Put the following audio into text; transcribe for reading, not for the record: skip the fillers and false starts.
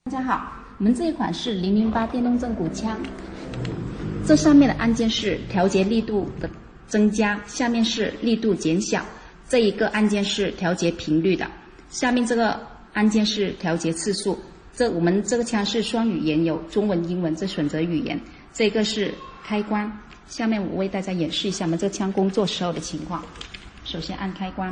大家好，我们这一款是008电动正骨枪，这上面的按键是调节力度的增加，下面是力度减小，这一个按键是调节频率的，下面这个按键是调节次数。我们这个枪是双语言，有中文、英文，这选择语言。这个是开关，下面我为大家演示一下我们这个枪工作时候的情况。首先按开关。